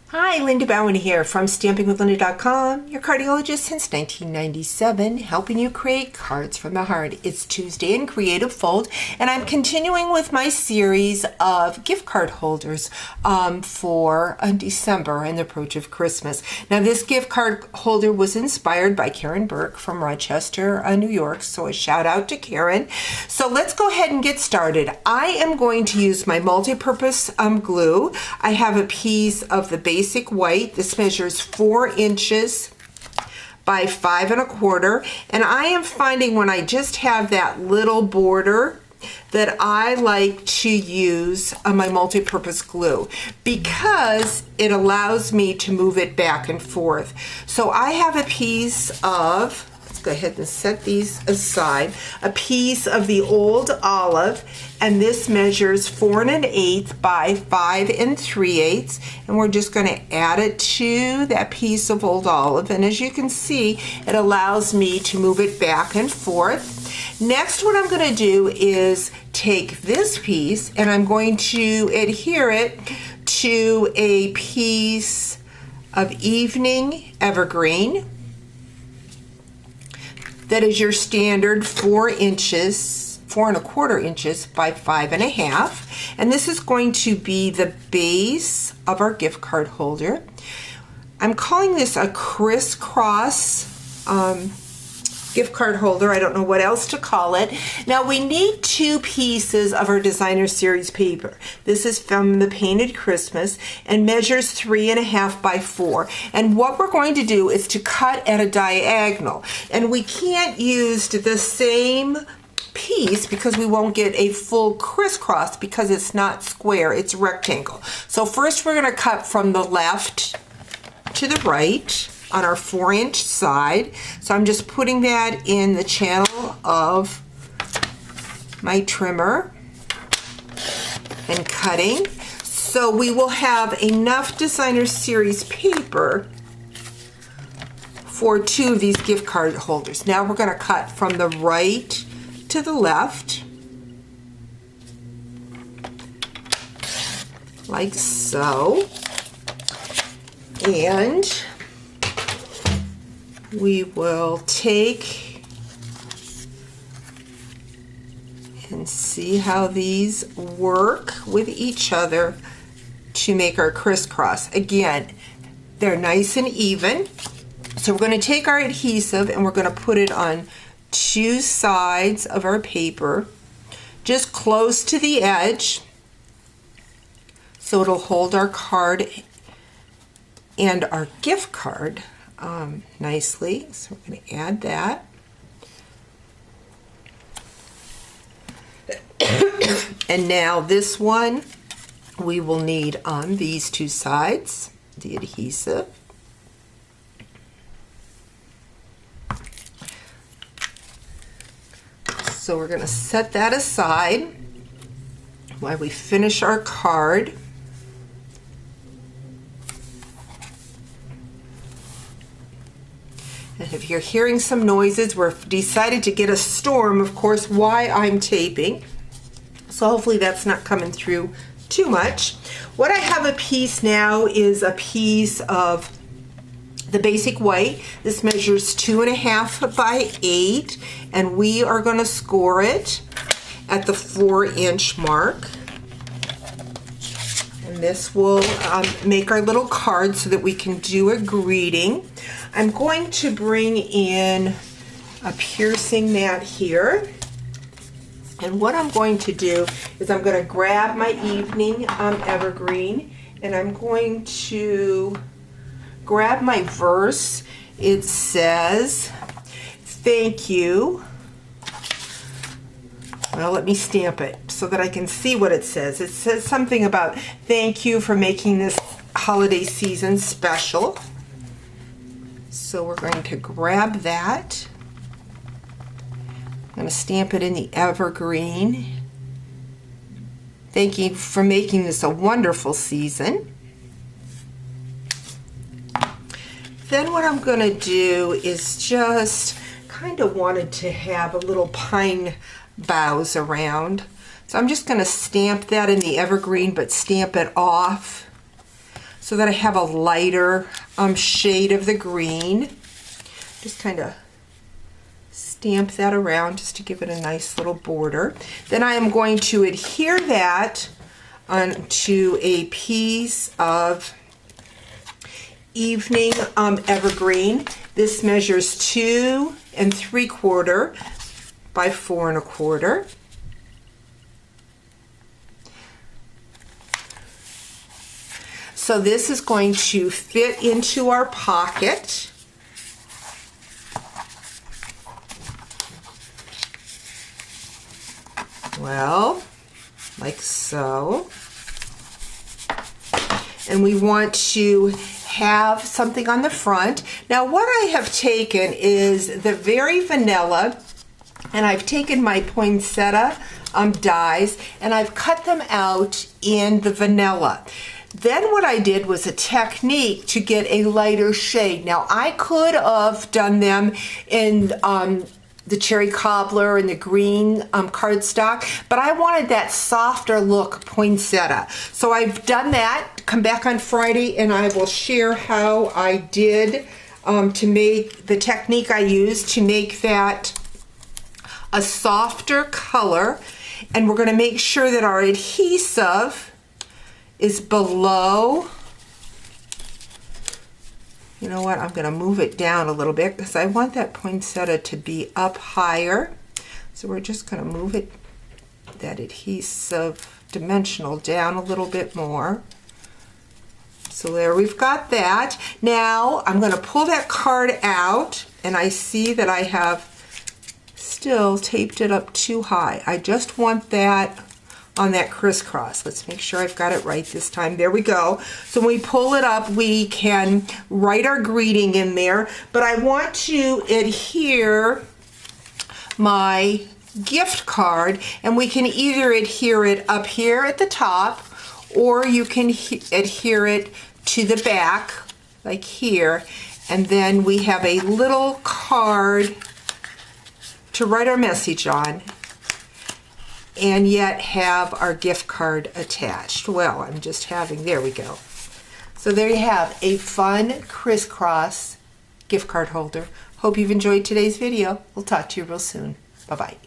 Hi, Linda Bowen here from StampingWithLinda.com, your cardiologist since 1997, helping you create cards from the heart. It's Tuesday in Creative Fold, and I'm continuing with my series of gift card holders for December and the approach of Christmas. Now, this gift card holder was inspired by Karen Burke from Rochester, New York, so a shout out to Karen. So let's go ahead and get started. I am going to use my multi-purpose glue. I have a piece of the basic white. This measures 4 inches by 5 1/4, and I am finding when I just have that little border that I like to use my multi-purpose glue because it allows me to move it back and forth. So I have a piece of, let's go ahead and set these aside, a piece of the old olive, and this measures 4 1/8 by 5 3/8, and we're just going to add it to that piece of old olive, and as you can see, it allows me to move it back and forth. Next, what I'm going to do is take this piece and I'm going to adhere it to a piece of evening evergreen that is your standard 4 inches, 4 1/4 inches by 5 1/2, and this is going to be the base of our gift card holder. I'm calling this a crisscross gift card holder. I don't know what else to call it. Now we need 2 pieces of our designer series paper. This is from the Painted Christmas and measures 3 1/2 by 4. And what we're going to do is to cut at a diagonal. And we can't use the same piece because we won't get a full crisscross because it's not square, it's rectangle. So first we're going to cut from the left to the right on our 4-inch side. So I'm just putting that in the channel of my trimmer and cutting. So we will have enough designer series paper for 2 of these gift card holders. Now we're going to cut from the right to the left, like so, and we will take and see how these work with each other to make our crisscross. Again, they're nice and even. So we're going to take our adhesive and we're going to put it on 2 sides of our paper, just close to the edge, so it'll hold our card and our gift card nicely. So we're going to add that. And now this one we will need on these 2 sides, the adhesive. So we're going to set that aside while we finish our card. And if you're hearing some noises, we're decided to get a storm, of course, why I'm taping. So hopefully that's not coming through too much. What I have a piece now is a piece of the basic white. This measures 2 1/2 by 8, and we are going to score it at the 4-inch mark. And this will make our little card so that we can do a greeting. I'm going to bring in a piercing mat here. And what I'm going to do is I'm going to grab my evening evergreen and I'm going to grab my verse. It says, "Thank you." Well, let me stamp it so that I can see what it says. It says something about thank you for making this holiday season special. So we're going to grab that. I'm going to stamp it in the evergreen. Thank you for making this a wonderful season. Then what I'm going to do is just kind of wanted to have a little pine boughs around. So I'm just going to stamp that in the evergreen, but stamp it off so that I have a lighter shade of the green. Just kind of stamp that around just to give it a nice little border. Then I am going to adhere that onto a piece of Evening Evergreen. This measures 2 3/4 by 4 1/4. So this is going to fit into our pocket. Well, like so. And we want to have something on the front. Now what I have taken is the Very Vanilla, and I've taken my poinsettia dies and I've cut them out in the vanilla. Then what I did was a technique to get a lighter shade. Now I could have done them in the cherry cobbler and the green cardstock, but I wanted that softer look poinsettia. So I've done that. Come back on Friday and I will share how I did to make the technique I used to make that a softer color. And we're going to make sure that our adhesive is below. You know what, I'm going to move it down a little bit because I want that poinsettia to be up higher. So we're just going to move it, that adhesive dimensional, down a little bit more. So there, we've got that. Now I'm going to pull that card out and I see that I have still taped it up too high. I just want that on that crisscross. Let's make sure I've got it right this time. There we go. So when we pull it up, we can write our greeting in there, but I want to adhere my gift card, and we can either adhere it up here at the top, or you can adhere it to the back, like here, and then we have a little card to write our message on, and yet have our gift card attached. Well, I'm just having, there we go. So there you have a fun crisscross gift card holder. Hope you've enjoyed today's video. We'll talk to you real soon. Bye-bye.